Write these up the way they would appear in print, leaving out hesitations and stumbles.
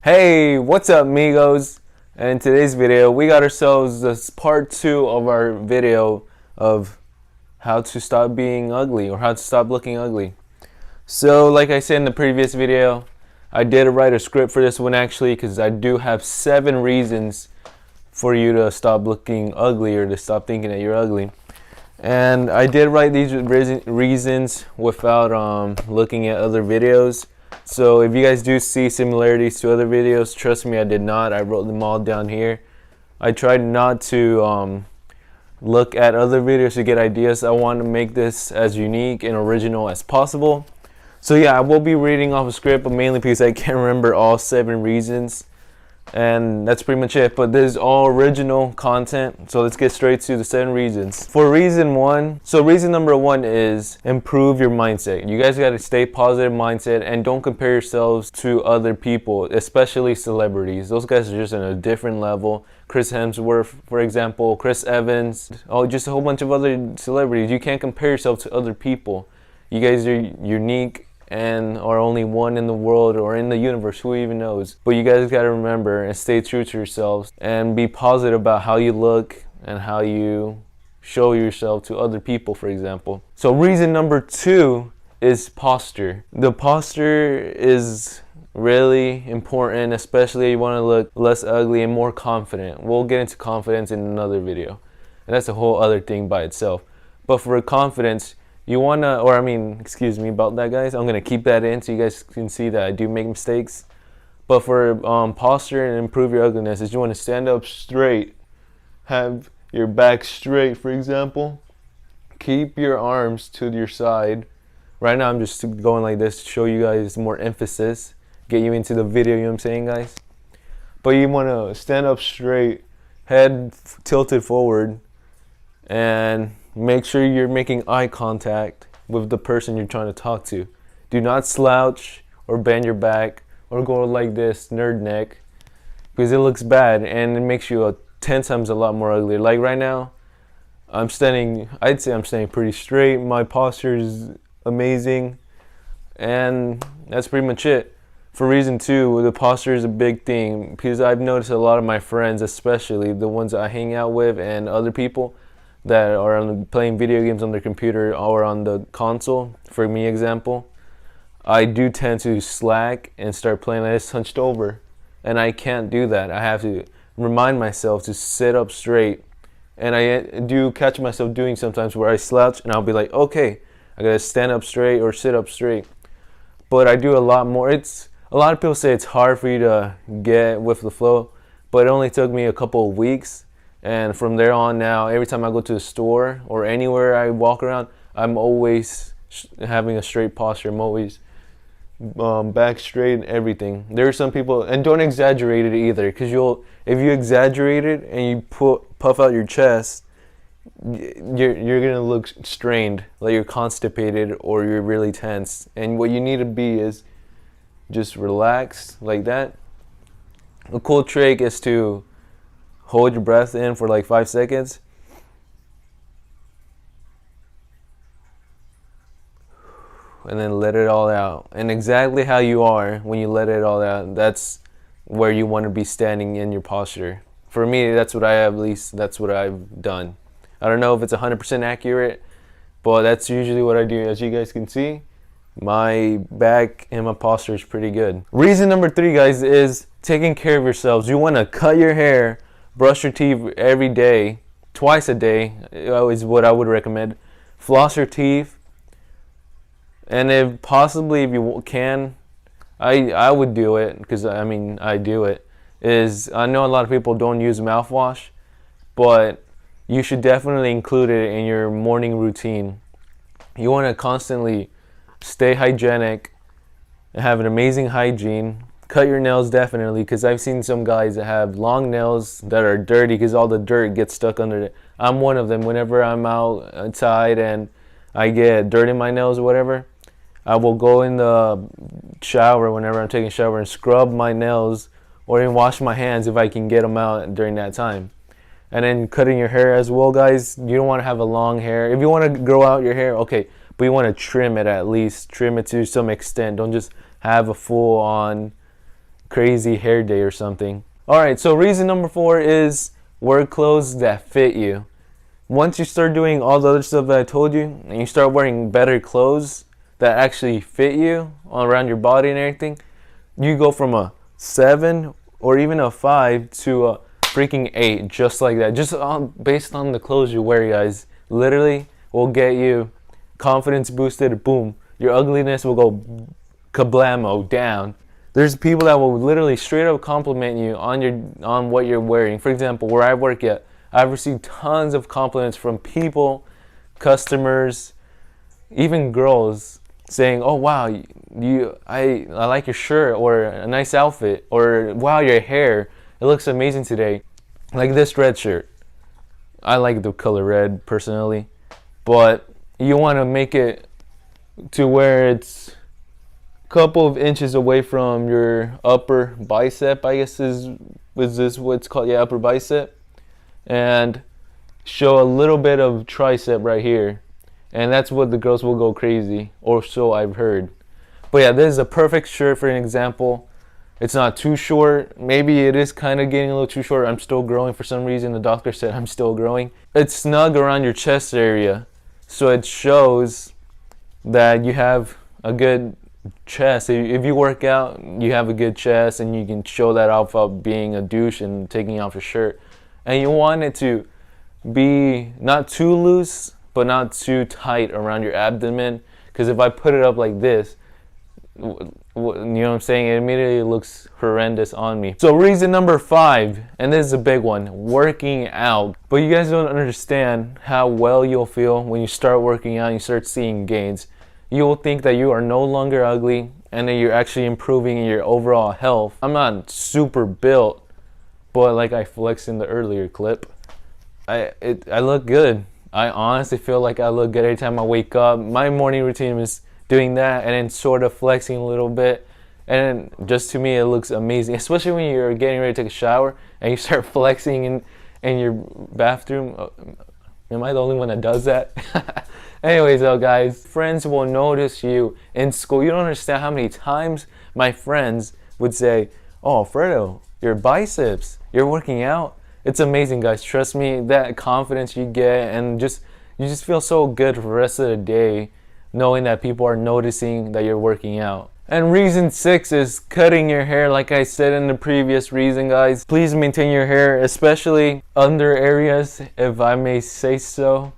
Hey, what's up, amigos? And in today's video, we got ourselves this part 2 of our video of how to stop being ugly or how to stop looking ugly. So, like I said in the previous video, I did write a script for this one actually because I do have 7 reasons for you to stop looking ugly or to stop thinking that you're ugly. And I did write these reasons without looking at other videos. So if you guys do see similarities to other videos, trust me, I did not. I wrote them all down here. I tried not to look at other videos to get ideas. I want to make this as unique and original as possible. So yeah, I will be reading off a script, but mainly because I can't remember all 7 reasons. And that's pretty much it, but this is all original content, so let's get straight to the 7 reasons. For reason 1, so reason number 1 is improve your mindset. You guys got to stay positive mindset and don't compare yourselves to other people, especially celebrities. Those guys are just on a different level. Chris Hemsworth, for example, Chris Evans, just a whole bunch of other celebrities. You can't compare yourself to other people. You guys are unique and are only one in the world or in the universe, who even knows. But you guys got to remember and stay true to yourselves and be positive about how you look and how you show yourself to other people, for example. So reason number 2 is posture. The posture is really important, especially if you want to look less ugly and more confident. We'll get into confidence in another video, and that's a whole other thing by itself. But for confidence, you want to, excuse me about that, guys. I'm going to keep that in so you guys can see that I do make mistakes. But for posture and improve your ugliness, is you want to stand up straight. Have your back straight, for example. Keep your arms to your side. Right now, I'm just going like this to show you guys more emphasis. Get you into the video, you know what I'm saying, guys? But you want to stand up straight, head tilted forward, and make sure you're making eye contact with the person you're trying to talk to. Do not slouch or bend your back or go like this, nerd neck, because it looks bad and it makes you 10 times a lot more ugly. Like right now, I'd say I'm standing pretty straight. My posture is amazing, and that's pretty much it. For reason 2, the posture is a big thing because I've noticed a lot of my friends, especially the ones I hang out with and other people that are playing video games on their computer or on the console. For me, example, I do tend to slack and start playing like this hunched over, and I can't do that. I have to remind myself to sit up straight, and I do catch myself doing sometimes where I slouch and I'll be like, okay, I gotta stand up straight or sit up straight. But I do a lot more. A lot of people say it's hard for you to get with the flow, but it only took me a couple of weeks. And from there on now, every time I go to the store or anywhere I walk around, I'm always having a straight posture. I'm always back straight and everything. There are some people, and don't exaggerate it either, because if you exaggerate it and you puff out your chest, you're gonna look strained, like you're constipated or you're really tense. And what you need to be is just relax like that. A cool trick is to hold your breath in for like 5 seconds. And then let it all out. And exactly how you are when you let it all out, that's where you want to be standing in your posture. For me, that's what that's what I've done. I don't know if it's 100% accurate, but that's usually what I do. As you guys can see, my back and my posture is pretty good. Reason number 3, guys, is taking care of yourselves. You want to cut your hair, brush your teeth every day, twice a day is what I would recommend. Floss your teeth, and if you can, I would do it because I do it. I know a lot of people don't use mouthwash, but you should definitely include it in your morning routine. You want to constantly stay hygienic and have an amazing hygiene. Cut your nails definitely, because I've seen some guys that have long nails that are dirty because all the dirt gets stuck under it. I'm one of them. Whenever I'm outside and I get dirt in my nails or whatever, I will go in the shower whenever I'm taking a shower and scrub my nails or even wash my hands if I can get them out during that time. And then cutting your hair as well, guys. You don't want to have a long hair. If you want to grow out your hair, okay, but you want to trim it at least. Trim it to some extent. Don't just have a full-on crazy hair day or something. Alright, so reason number 4 is wear clothes that fit you. Once you start doing all the other stuff that I told you, and you start wearing better clothes that actually fit you around your body and everything, you go from a 7 or even a 5 to a freaking 8, just like that. Just based on the clothes you wear, guys. Literally will get you confidence boosted. Boom, your ugliness will go kablamo down. There's people that will literally straight up compliment you on what you're wearing. For example, where I work at, I've received tons of compliments from people, customers, even girls, saying, "Oh wow, I like your shirt," or "a nice outfit," or "Wow, your hair, it looks amazing today." Like this red shirt. I like the color red personally, but you want to make it to where it's a couple of inches away from your upper bicep, I guess is this what's called? Yeah, upper bicep. And show a little bit of tricep right here, and that's what the girls will go crazy, or so I've heard. But yeah, this is a perfect shirt for an example. It's not too short. Maybe it is kind of getting a little too short. I'm still growing for some reason. The doctor said I'm still growing. It's snug around your chest area, so it shows that you have a good chest. If you work out, you have a good chest, and you can show that off without being a douche and taking off your shirt. And you want it to be not too loose, but not too tight around your abdomen. Because if I put it up like this, you know what I'm saying, it immediately looks horrendous on me. So reason number 5, and this is a big one, working out. But you guys don't understand how well you'll feel when you start working out and you start seeing gains. You will think that you are no longer ugly and that you're actually improving in your overall health. I'm not super built, but like I flexed in the earlier clip, I look good. I honestly feel like I look good every time I wake up. My morning routine is doing that and then sort of flexing a little bit, and just to me it looks amazing, especially when you're getting ready to take a shower and you start flexing in your bathroom. Am I the only one that does that? Anyways though, guys, friends will notice you in school. You don't understand how many times my friends would say, "Oh, Fredo, your biceps, you're working out." It's amazing, guys. Trust me, that confidence you get, and you just feel so good for the rest of the day knowing that people are noticing that you're working out. And reason 6 is cutting your hair. Like I said in the previous reason, guys, please maintain your hair, especially under areas, if I may say so.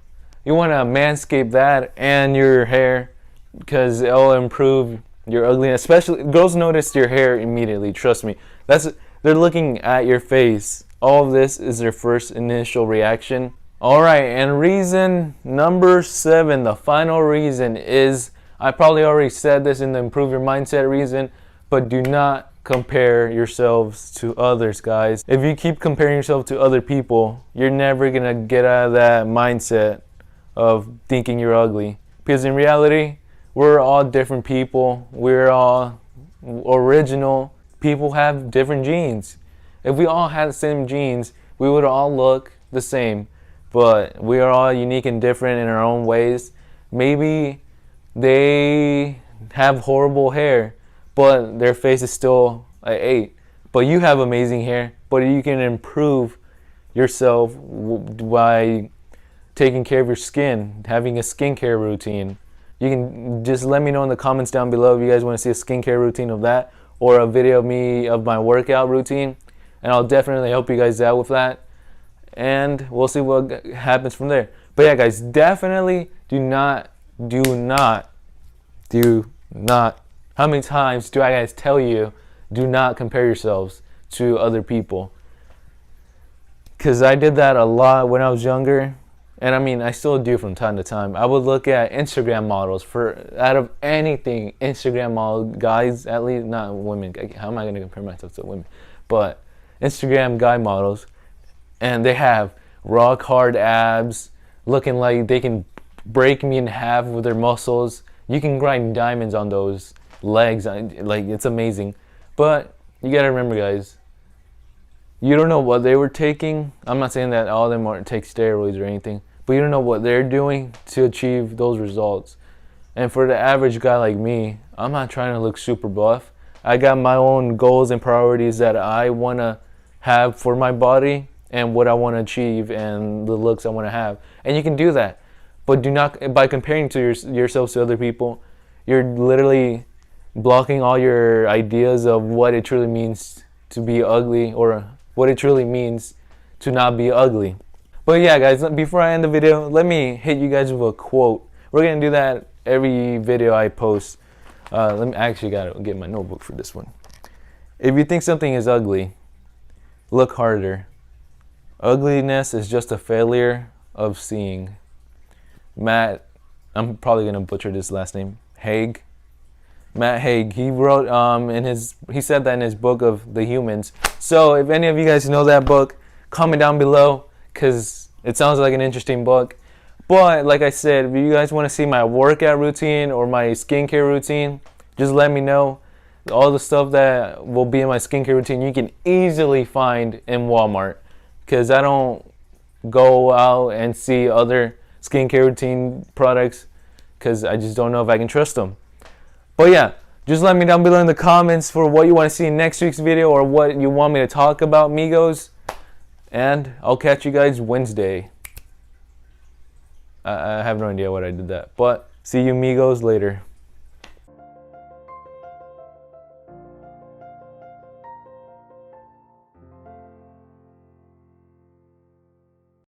You want to manscape that and your hair, because it'll improve your ugliness. Especially girls notice your hair immediately. Trust me. They're looking at your face. All of this is their first initial reaction. Alright, and reason number 7, the final reason is, I probably already said this in the improve your mindset reason, but do not compare yourselves to others, guys. If you keep comparing yourself to other people, you're never gonna get out of that mindset of thinking you're ugly. Because in reality, we're all different people. We're all original. People have different genes. If we all had the same genes, we would all look the same. But we are all unique and different in our own ways. Maybe they have horrible hair, but their face is still an 8. But you have amazing hair, but you can improve yourself by taking care of your skin, having a skincare routine. You can just let me know in the comments down below if you guys want to see a skincare routine of that, or a video of me of my workout routine, and I'll definitely help you guys out with that. And we'll see what happens from there. But yeah, guys, definitely do not. How many times do I guys tell you, do not compare yourselves to other people? Because I did that a lot when I was younger. And I mean, I still do from time to time. I would look at Instagram models out of anything, Instagram model guys, at least, not women. How am I going to compare myself to women? But Instagram guy models, and they have rock hard abs, looking like they can break me in half with their muscles. You can grind diamonds on those legs, like it's amazing. But you gotta remember, guys, you don't know what they were taking. I'm not saying that all of them take steroids or anything, but you don't know what they're doing to achieve those results. And for the average guy like me, I'm not trying to look super buff. I got my own goals and priorities that I want to have for my body and what I want to achieve and the looks I want to have. And you can do that. But do not, by comparing to yourselves to other people, you're literally blocking all your ideas of what it truly means to be ugly, or what it truly means to not be ugly. But yeah, guys, before I end the video, let me hit you guys with a quote. We're going to do that every video I post. Let me actually gotta get my notebook for this one. If you think something is ugly, look harder. Ugliness is just a failure of seeing. Matt, I'm probably gonna butcher this last name, Haig. Matt Haig. He wrote he said that in his book of The Humans. So if any of you guys know that book, comment down below, because it sounds like an interesting book. But like I said, if you guys want to see my workout routine or my skincare routine, just let me know. All the stuff that will be in my skincare routine you can easily find in Walmart, because I don't go out and see other skincare routine products because I just don't know if I can trust them. But yeah, just let me down below in the comments for what you want to see in next week's video or what you want me to talk about, Migos. And I'll catch you guys Wednesday. I have no idea what I did that, but see you Migos later.